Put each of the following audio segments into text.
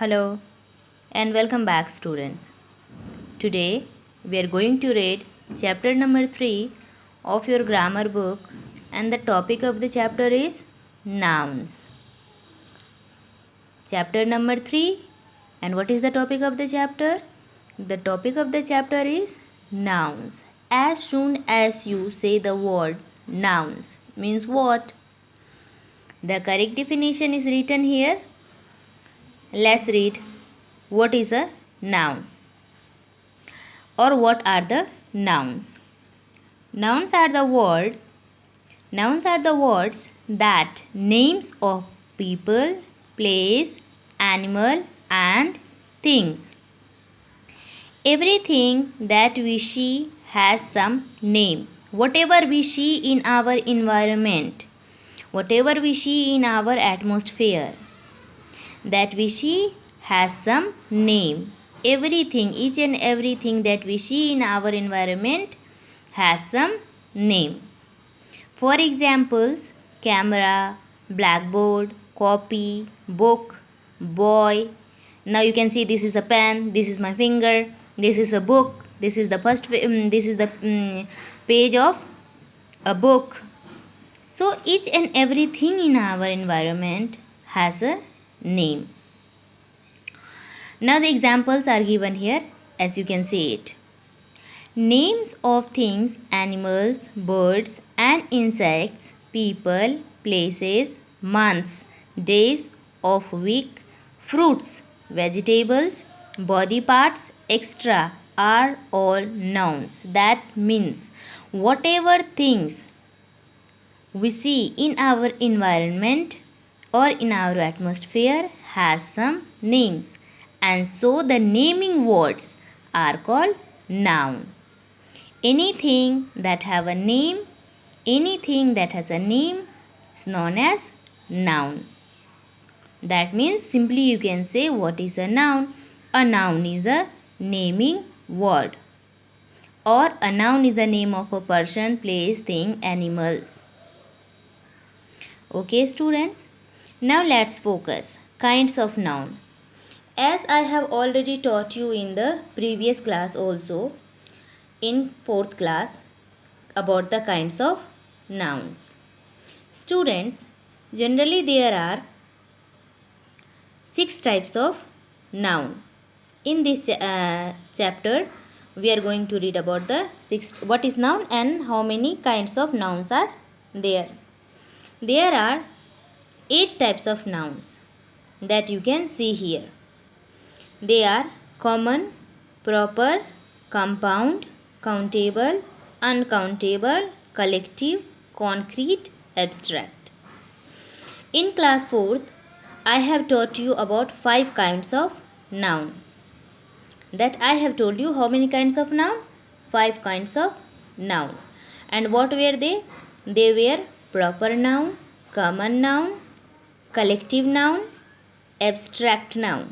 Hello and welcome back, students. Today we are going to read chapter number 3 of your grammar book, and the topic of the chapter is nouns. Chapter number 3, and what is the topic of the chapter? The topic of the chapter is nouns. As soon as you say the word nouns means what? The correct definition is written here. Let's read. What is a noun? Or what are the nouns? Nouns are the words that names of people, place, animal and things. Everything that we see has some name. Whatever we see in our environment, whatever we see in our atmosphere, that we see has some name. Everything, each and everything that we see in our environment has some name. For examples, camera, blackboard, copy, book, boy. Now you can see this is a pen, this is my finger, this is a book, this is the page of a book. So each and everything in our environment has a name. Now the examples are given here as you can see it. Names of things, animals, birds and insects, people, places, months, days of week, fruits, vegetables, body parts, etc. are all nouns. That means whatever things we see in our environment or in our atmosphere has some names, and so the naming words are called noun. Anything that have a name, anything that has a name is known as noun. That means simply you can say what is a noun. A noun is a naming word, or a noun is the name of a person, place, thing, animals. Okay students, now let's focus kinds of noun. As I have already taught you in the previous class also, in 4th class, about the kinds of nouns. Students, generally there are 6 types of noun. In this chapter, we are going to read about the 6 what is noun and how many kinds of nouns are there. There are 8 types of nouns that you can see here. They are common, proper, compound, countable, uncountable, collective, concrete, abstract. In class 4th, I have taught you about 5 kinds of noun. That I have told you how many kinds of noun? 5 kinds of noun. And what were they? They were proper noun, common noun, collective noun, abstract noun.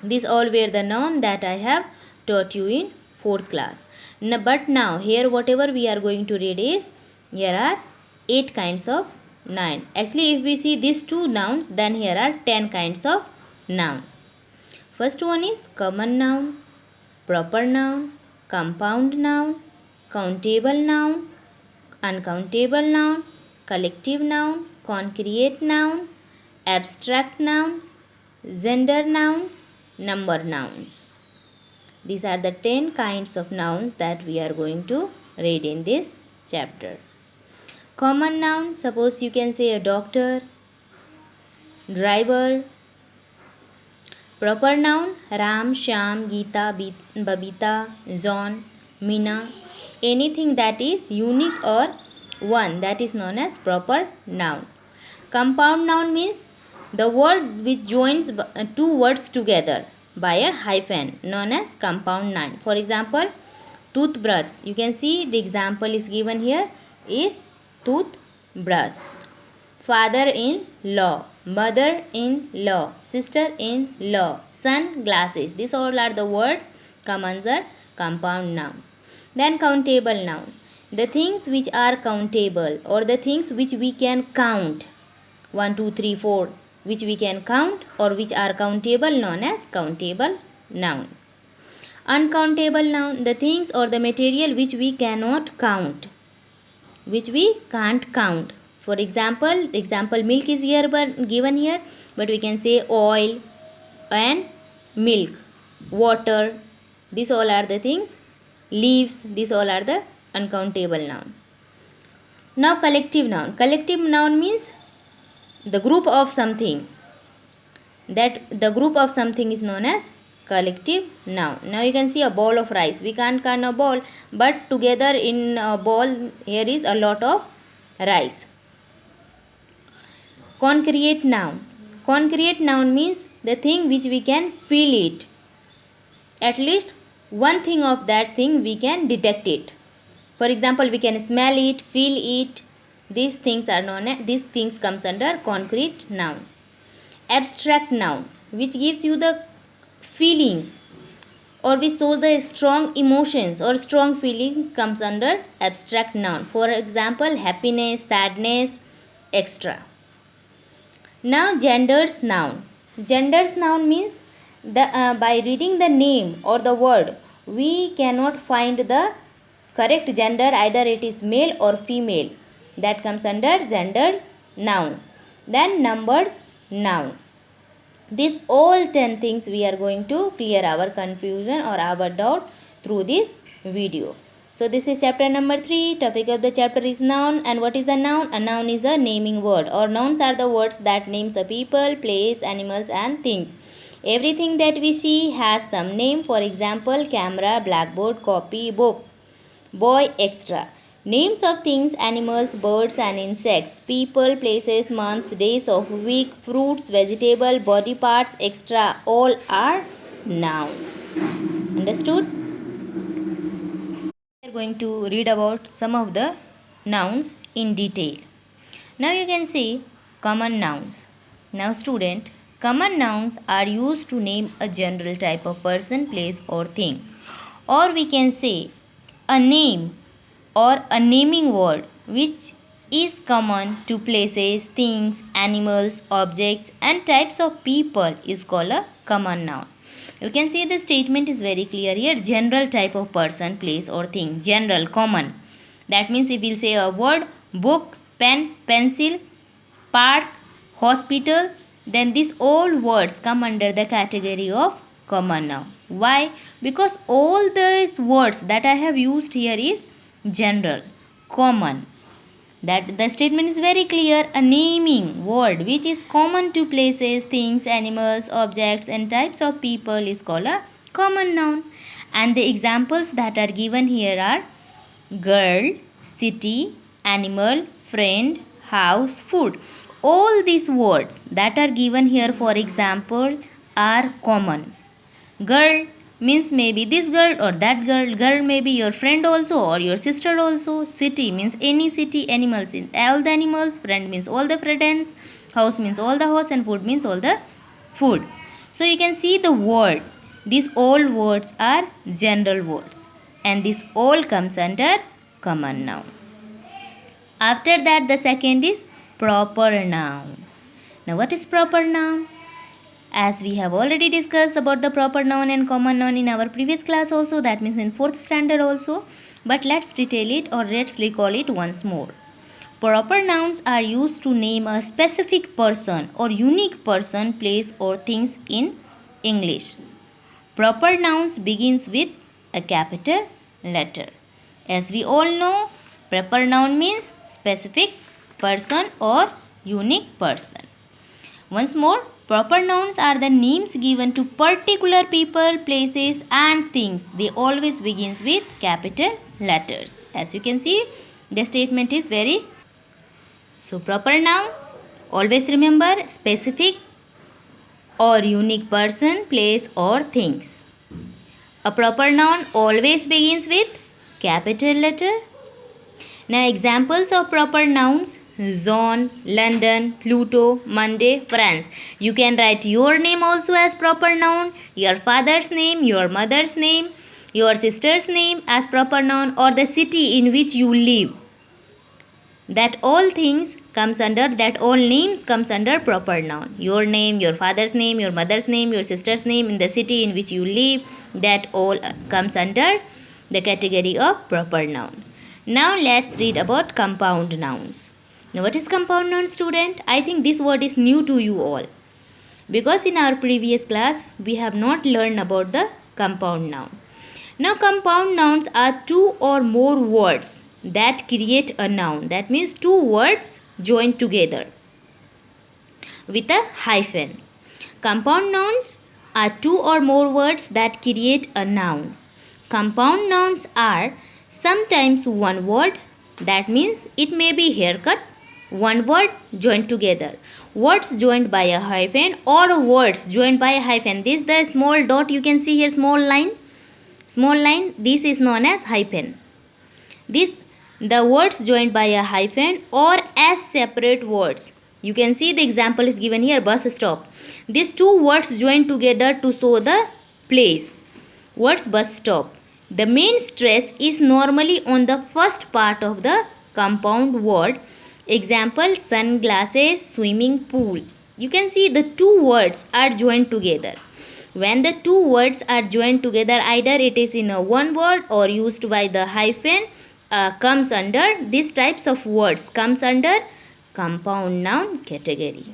These all were the noun that I have taught you in 4th class. But now here whatever we are going to read is, here are 8 kinds of noun. Actually if we see these 2 nouns, then here are 10 kinds of noun. First one is common noun, proper noun, compound noun, countable noun, uncountable noun, collective noun, concrete noun, abstract noun, gender nouns, number nouns. These are the 10 kinds of nouns that we are going to read in this chapter. Common noun, suppose you can say a doctor, driver. Proper noun, Ram, Shyam, Geeta, Babita, John, Meena. Anything that is unique or one, that is known as proper noun. Compound noun means the word which joins 2 words together by a hyphen, known as compound noun. For example, toothbrush. You can see the example is given here is toothbrush. Father-in-law, mother-in-law, sister-in-law, sunglasses. These all are the words come under compound noun. Then countable noun. The things which are countable, or the things which we can count. 1, 2, 3, 4. which we can count or which are countable known as countable noun. Uncountable noun, the things or the material which we cannot count, which we can't count. For example milk is here given here, but we can say oil and milk, water, these all are the things. Leaves, these all are the uncountable noun. Now collective noun. Collective noun means the group of something. That the group of something is known as collective noun. Now you can see a ball of rice. We can't count a ball, but together in a ball here is a lot of rice. Concrete noun. Concrete noun means the thing which we can feel it. At least one thing of that thing we can detect it. For example, we can smell it, feel it. These things are known as, these things comes under concrete noun. Abstract noun, which gives you the feeling or which shows the strong emotions or strong feeling, comes under abstract noun. For example, happiness, sadness, etc. Now genders noun. Genders noun means by reading the name or the word we cannot find the correct gender, either it is male or female, that comes under genders nouns. Then numbers noun. These all 10 things we are going to clear our confusion or our doubt through this video. So this is chapter number 3. Topic of the chapter is noun. And what is a noun? A noun is a naming word, or nouns are the words that names a people, place, animals and things. Everything that we see has some name. For example, camera, blackboard, copy, book, boy, etc. Names of things, animals, birds and insects, people, places, months, days of week, fruits, vegetable, body parts, etc. all are nouns. Understood? We are going to read about some of the nouns in detail. Now you can see common nouns. Now student, common nouns are used to name a general type of person, place or thing. Or we can say a name or a naming word which is common to places, things, animals, objects and types of people is called a common noun. You can see the statement is very clear here. General type of person, place or thing. General, common. That means if we'll say a word, book, pen, pencil, park, hospital, then these all words come under the category of common noun. Why? Because all these words that I have used here is general, common. That the statement is very clear. A naming word which is common to places, things, animals, objects and types of people is called a common noun. And the examples that are given here are girl, city, animal, friend, house, food. All these words that are given here for example are common. Girl means maybe this girl or that girl. Girl may be your friend also or your sister also. City means any city. Animals means all the animals. Friend means all the friends. House means all the house and food means all the food. So you can see the word. These all words are general words and this all comes under common noun. After that the second is proper noun. Now what is proper noun? As we have already discussed about the proper noun and common noun in our previous class also, that means in 4th standard also, but let's detail it or let's recall it once more. Proper nouns are used to name a specific person or unique person, place or things in English. Proper nouns begins with a capital letter. As we all know, proper noun means specific person or unique person. Once more, proper nouns are the names given to particular people, places and things. They always begins with capital letters. As you can see, the statement is very. So proper noun, always remember specific or unique person, place or things. A proper noun always begins with capital letter. Now examples of proper nouns: Zone, London, Pluto, Monday, France. You can write your name also as proper noun, your father's name, your mother's name, your sister's name as proper noun or the city in which you live. that all things comes under, that all names comes under proper noun. Your name, your father's name, your mother's name, your sister's name, in the city in which you live, that all comes under the category of proper noun. Now let's read about compound nouns. Now what is compound noun, student? I think this word is new to you all, because in our previous class we have not learned about the compound noun. Now compound nouns are two or more words that create a noun. That means two words joined together with a hyphen. Compound nouns are two or more words that create a noun. Compound nouns are sometimes one word, that means it may be haircut, one word joined together. Words joined by a hyphen or words joined by a hyphen. This the small dot you can see here, small line. Small line, this is known as hyphen. This the words joined by a hyphen or as separate words. You can see the example is given here, bus stop. These two words joined together to show the place. Words bus stop. The main stress is normally on the first part of the compound word. Example, sunglasses, swimming pool. You can see the two words are joined together. When the two words are joined together, either it is in a one word or used by the hyphen, comes under these types of words, comes under compound noun category.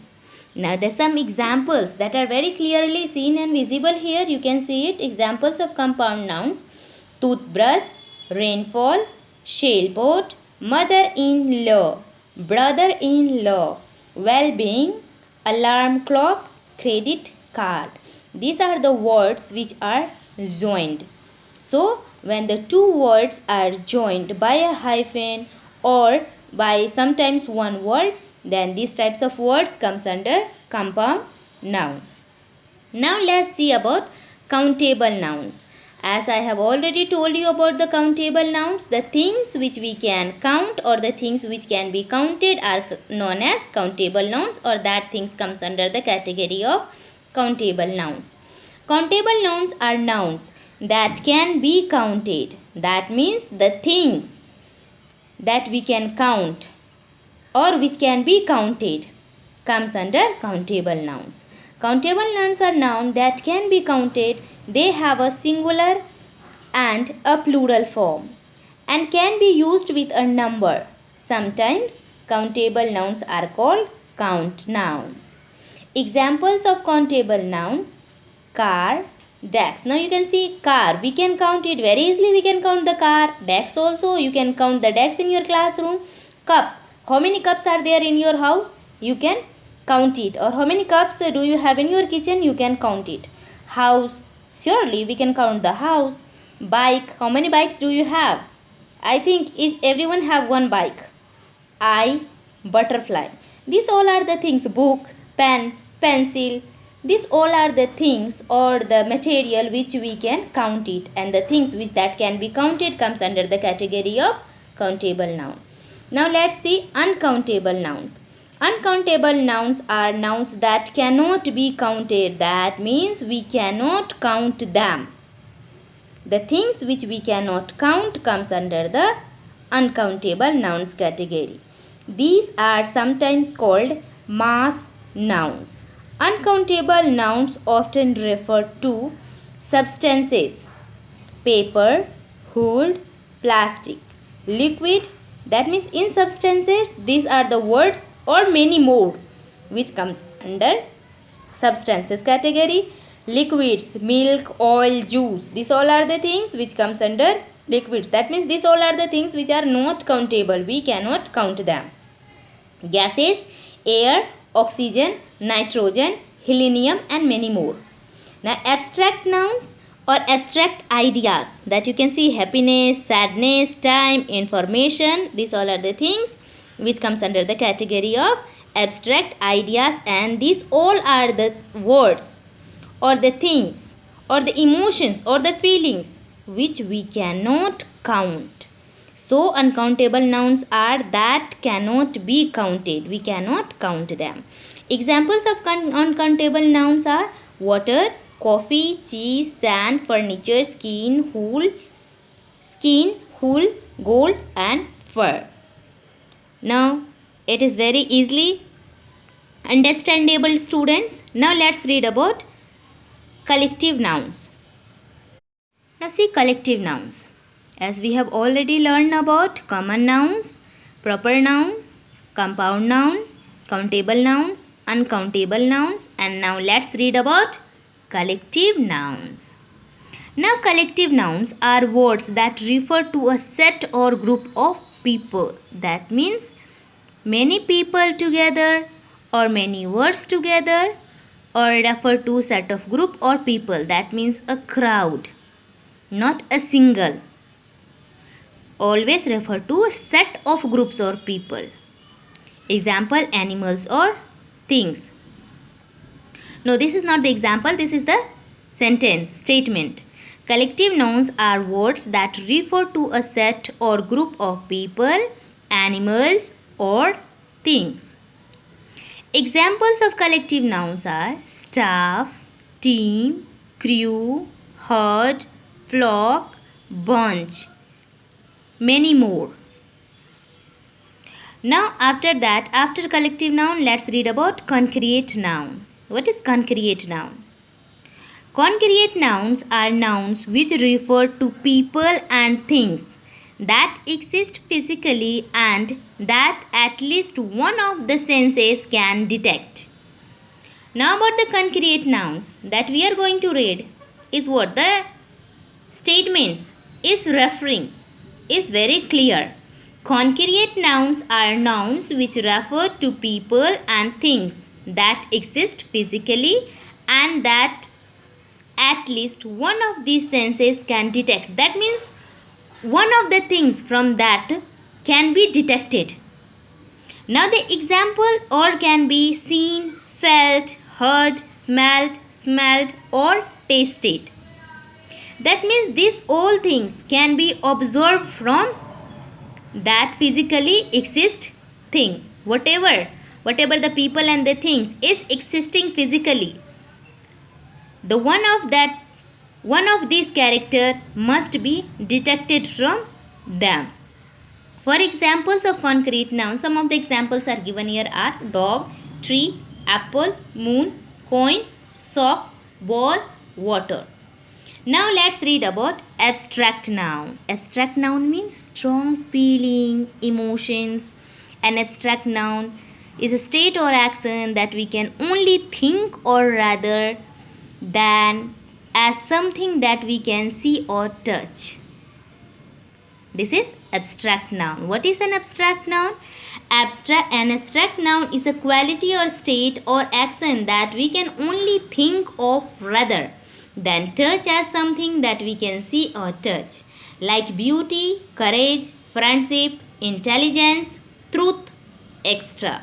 Now there are some examples that are very clearly seen and visible here. You can see it. Examples of compound nouns: toothbrush, rainfall, sailboat, mother-in-law, brother-in-law, well-being, alarm clock, credit card. These are the words which are joined. So when the two words are joined by a hyphen or by sometimes one word, then these types of words comes under compound noun. Now let's see about countable nouns. As I have already told you about the countable nouns, the things which we can count or the things which can be counted are known as countable nouns, or that things comes under the category of countable nouns. Countable nouns are nouns that can be counted. That means the things that we can count or which can be counted comes under countable nouns. Countable nouns are nouns that can be counted. They have a singular and a plural form and can be used with a number. Sometimes countable nouns are called count nouns. Examples of countable nouns: car, desk. Now you can see car, we can count it very easily. We can count the car. Desk also, you can count the desk in your classroom. Cup, how many cups are there in your house? You can count it. Or how many cups do you have in your kitchen? You can count it. House, surely we can count the house. Bike, how many bikes do you have? I think everyone have one bike. Eye, butterfly. These all are the things. Book, pen, pencil. These all are the things or the material which we can count it, and the things which that can be counted comes under the category of countable noun. Now let's see uncountable nouns. Uncountable nouns are nouns that cannot be counted. That means we cannot count them. The things which we cannot count comes under the uncountable nouns category. These are sometimes called mass nouns. Uncountable nouns often refer to substances: paper, wood, plastic, liquid. That means in substances, these are the words or many more which comes under substances category. Liquids, milk, oil, juice. These all are the things which comes under liquids. That means these all are the things which are not countable. We cannot count them. Gases, air, oxygen, nitrogen, helium, and many more. Now abstract nouns or abstract ideas, that you can see happiness, sadness, time, information. These all are the things which comes under the category of abstract ideas, and these all are the words or the things or the emotions or the feelings which we cannot count. So uncountable nouns are that cannot be counted. We cannot count them. Examples of uncountable nouns are water, coffee, cheese, sand, furniture, skin, wool, gold, and fur. Now it is very easily understandable, students. Now let's read about collective nouns. Now see collective nouns. As we have already learned about common nouns, proper noun, compound nouns, countable nouns, uncountable nouns, and now let's read about collective nouns. Now collective nouns are words that refer to a set or group of people. That means many people together or many words together, or refer to set of group or people. That means a crowd, not a single. Always refer to a set of groups or people. Example, animals or things. No, this is not the example, this is the sentence, statement. Collective nouns are words that refer to a set or group of people, animals or things. Examples of collective nouns are staff, team, crew, herd, flock, bunch, many more. Now after collective noun, let's read about concrete noun. What is concrete noun? Concrete nouns are nouns which refer to people and things that exist physically and that at least one of the senses can detect. Now about the concrete nouns that we are going to read is what the statements is referring is very clear. Concrete nouns are nouns which refer to people and things that exist physically and that at least one of these senses can detect. That means one of the things from that can be detected. Now the example or can be seen, felt, heard, smelled or tasted. That means these all things can be observed from that physically exist thing. Whatever the people and the things is existing physically, the one of these character must be detected from them. For examples of concrete nouns, some of the examples are given here are dog, tree, apple, moon, coin, socks, ball, water. Now let's read about abstract noun. Abstract noun means strong feeling, emotions. An abstract noun is a state or action that we can only think or rather than as something that we can see or touch. This is abstract noun. What is an abstract noun? An abstract noun is a quality or state or action that we can only think of rather than touch as something that we can see or touch, like beauty, courage, friendship, intelligence, truth, etc.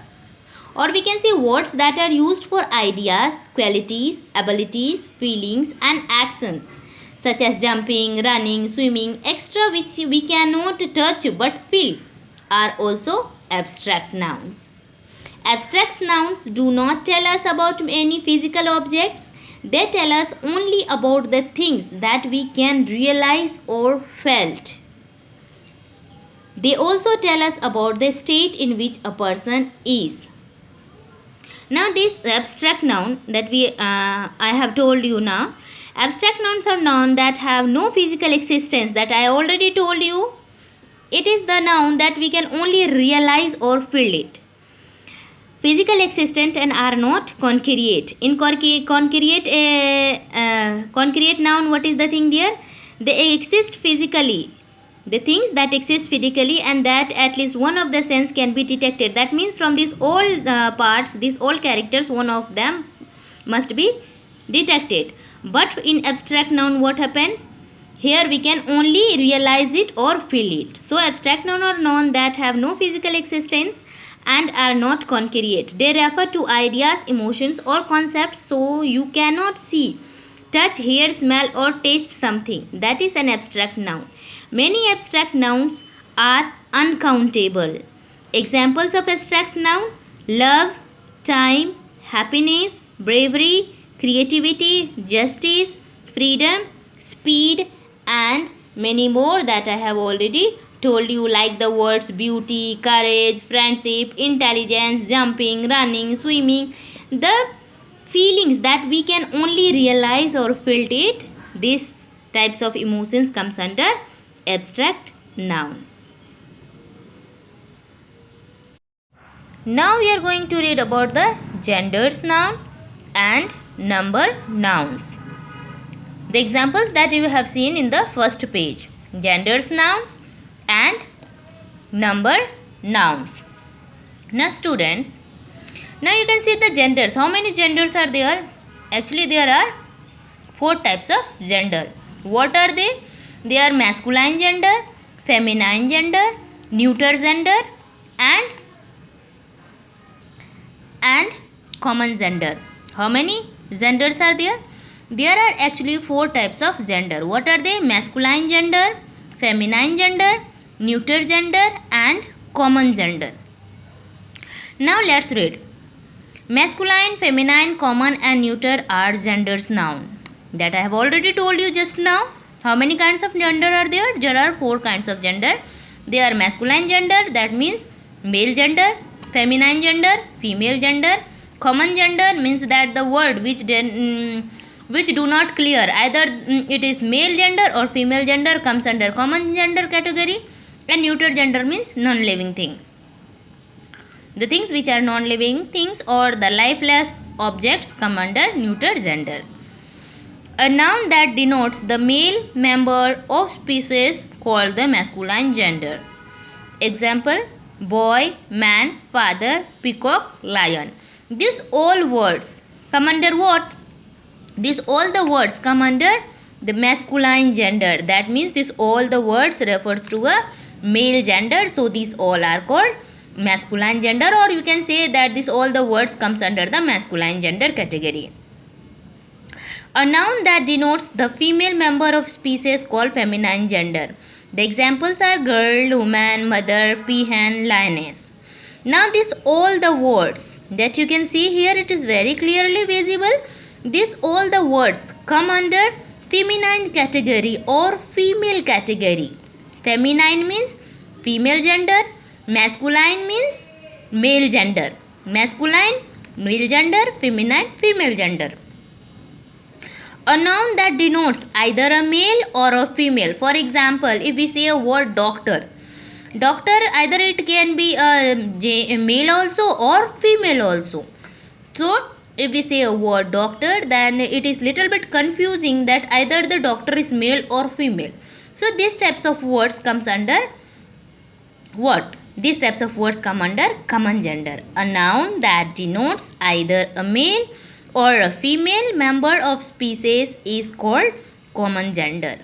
Or we can say words that are used for ideas, qualities, abilities, feelings and actions such as jumping, running, swimming, etc. which we cannot touch but feel are also abstract nouns. Abstract nouns do not tell us about any physical objects. They tell us only about the things that we can realize or felt. They also tell us about the state in which a person is. Now this abstract noun that I have told you now, abstract nouns are nouns that have no physical existence, that I already told you. It is the noun that we can only realize or feel it. Physical existent and are not concrete. In concrete noun, what is the thing there? They exist physically. The things that exist physically and that at least one of the sense can be detected. That means from these all parts, these all characters, one of them must be detected. But in abstract noun, what happens? Here we can only realize it or feel it. So abstract noun are noun that have no physical existence and are not concrete. They refer to ideas, emotions or concepts so you cannot see, touch, hear, smell or taste something. That is an abstract noun. Many abstract nouns are uncountable. Examples of abstract noun: love, time, happiness, bravery, creativity, justice, freedom, speed and many more that I have already told you, like the words beauty, courage, friendship, intelligence, jumping, running, swimming, the feelings that we can only realize or feel it, these types of emotions comes under abstract noun. Now we are going to read about the genders noun and number nouns. The examples that you have seen in the first page. Genders nouns and number nouns. Now students, now you can see the genders. How many genders are there? Actually there are 4 types of gender. What are they? They are masculine gender, feminine gender, neuter gender and common gender. How many genders are there? There are actually 4 types of gender. What are they? Masculine gender, feminine gender, neuter gender and common gender. Now let's read. Masculine, feminine, common and neuter are genders noun. That I have already told you just now. How many kinds of gender are there? There are 4 kinds of gender. They are masculine gender, that means male gender, feminine gender, female gender, common gender means that the word which do not clear either it is male gender or female gender comes under common gender category, and neuter gender means non-living thing. The things which are non-living things or the lifeless objects come under neuter gender. A noun that denotes the male member of species called the masculine gender. Example: boy, man, father, peacock, lion. These all words come under what? These all the words come under the masculine gender. That means this all the words refers to a male gender. So these all are called masculine gender, or you can say that this all the words comes under the masculine gender category. A noun that denotes the female member of species called feminine gender. The examples are girl, woman, mother, peahen, lioness. Now this all the words that you can see here, it is very clearly visible. This all the words come under feminine category or female category. Feminine means female gender, masculine means male gender. Masculine, male gender, feminine, female gender. A noun that denotes either a male or a female. For example, if we say a word doctor, doctor either it can be a male also or female also. So if we say a word doctor, then it is little bit confusing that either the doctor is male or female. So these types of words comes under what? These types of words come under common gender. A noun that denotes either a male or a female member of species is called common gender.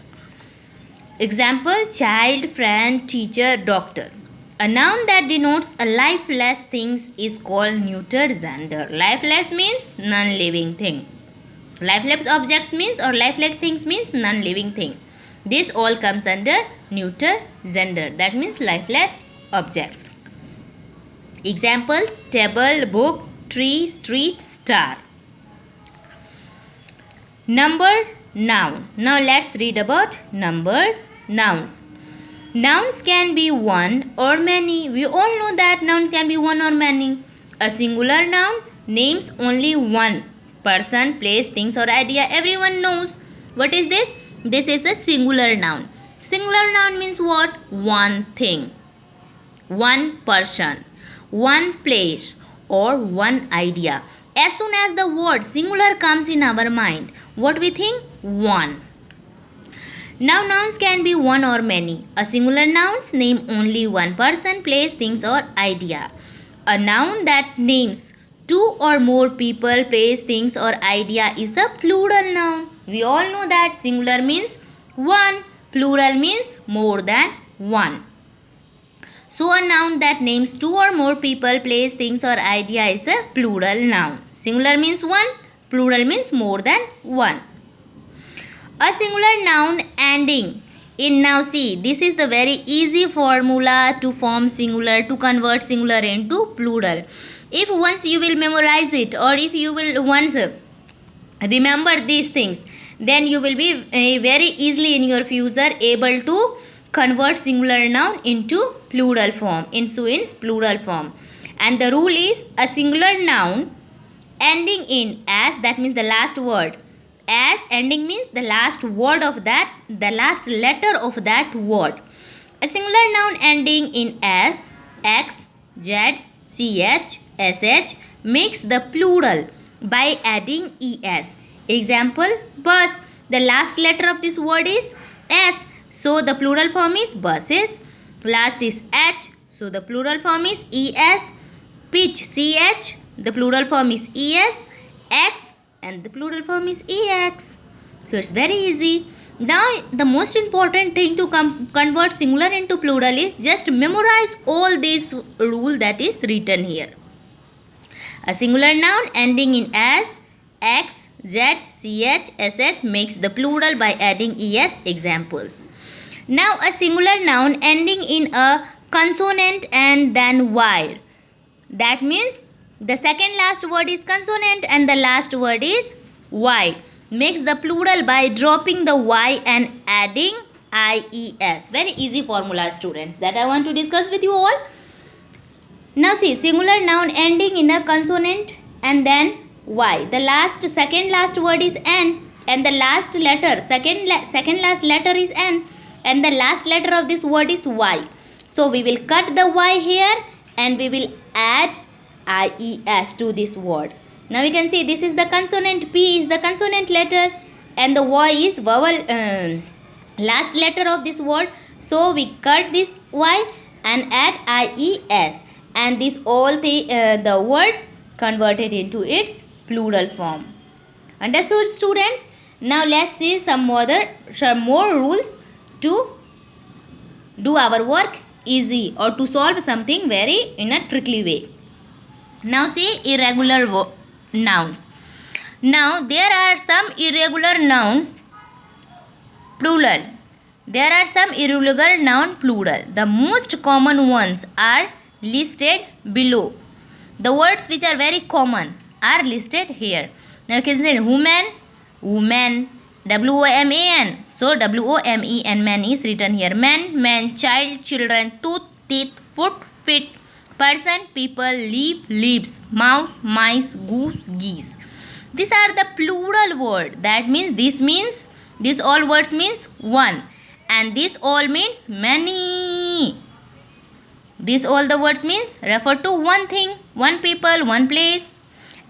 Example: child, friend, teacher, doctor. A noun that denotes a lifeless things is called neuter gender. Lifeless means non-living thing. Lifeless objects means or lifeless things means non-living thing. This all comes under neuter gender. That means lifeless objects. Examples: table, book, tree, street, star. Number noun. Now let's read about number nouns. Nouns can be one or many. We all know that nouns can be one or many. A singular noun names only one person, place, things or idea. Everyone knows. What is this? This is a singular noun. Singular noun means what? One thing, one person, one place or one idea. As soon as the word singular comes in our mind, what we think? One. Now nouns can be one or many. A singular nouns name only one person, place, things or idea. A noun that names two or more people, place, things or idea is a plural noun. We all know that singular means one, plural means more than one. So a noun that names two or more people, place, things or idea is a plural noun. Singular means one, plural means more than one. A singular noun ending in, now see, this is the very easy formula to form singular, to convert singular into plural. If once you will memorize it, or if you will once remember these things, then you will be very easily in your future able to convert singular noun into plural form, into its plural form. And the rule is a singular noun ending in as, that means the last word. As ending means the last word of that, the last letter of that word. A singular noun ending in s, x, z, ch, sh makes the plural by adding es. Example, bus. The last letter of this word is s, so the plural form is buses. Last is h, so the plural form is es. Pitch, ch, the plural form is es. X, and the plural form is ex. So it's very easy. Now the most important thing to convert singular into plural is just memorize all these rule that is written here. A singular noun ending in s, x, z, ch, sh makes the plural by adding es. Examples. Now a singular noun ending in a consonant and then y. That means the second last word is consonant and the last word is y. Makes the plural by dropping the y and adding ies. Very easy formula, students, that I want to discuss with you all. Now see, singular noun ending in a consonant and then y. The second last word is n and the last letter, second last letter is n and the last letter of this word is y. So we will cut the y here and we will add ies to this word. Now we can see this is the consonant, p is the consonant letter and the y is vowel last letter of this word. So we cut this y and add ies, and this all the words converted into its plural form. Understood, students? Now let's see some more rules to do our work easy or to solve something very in a tricky way. Now see irregular nouns. Now there are some irregular nouns plural. There are some irregular noun plural. The most common ones are listed below. The words which are very common are listed here. Now you can say woman, woman, woman. So women, man is written here. Man, child, children, tooth, teeth, foot, feet, person, people, leaf, leaves, mouse, mice, goose, geese. These are the plural word. That means this all words means one, and this all means many. This all the words means refer to one thing, one people, one place,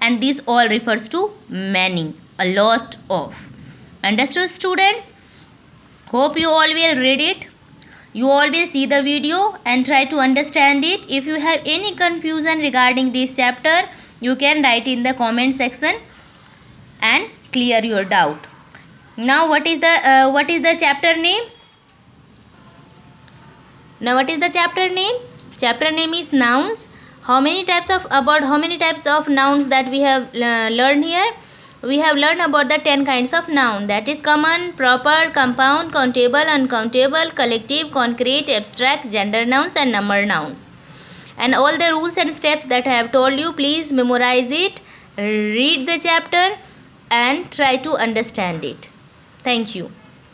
and this all refers to many, a lot of. Understood, students? Hope you all will read it. You all will see the video and try to understand it. If you have any confusion regarding this chapter, you can write in the comment section and clear your doubt. Now what is the chapter name? Now what is the chapter name? Chapter name is nouns. How many types of nouns that we have learned here? We have learned about the 10 kinds of noun, that is common, proper, compound, countable, uncountable, collective, concrete, abstract, gender nouns and number nouns. And all the rules and steps that I have told you, please memorize it, read the chapter and try to understand it. Thank you.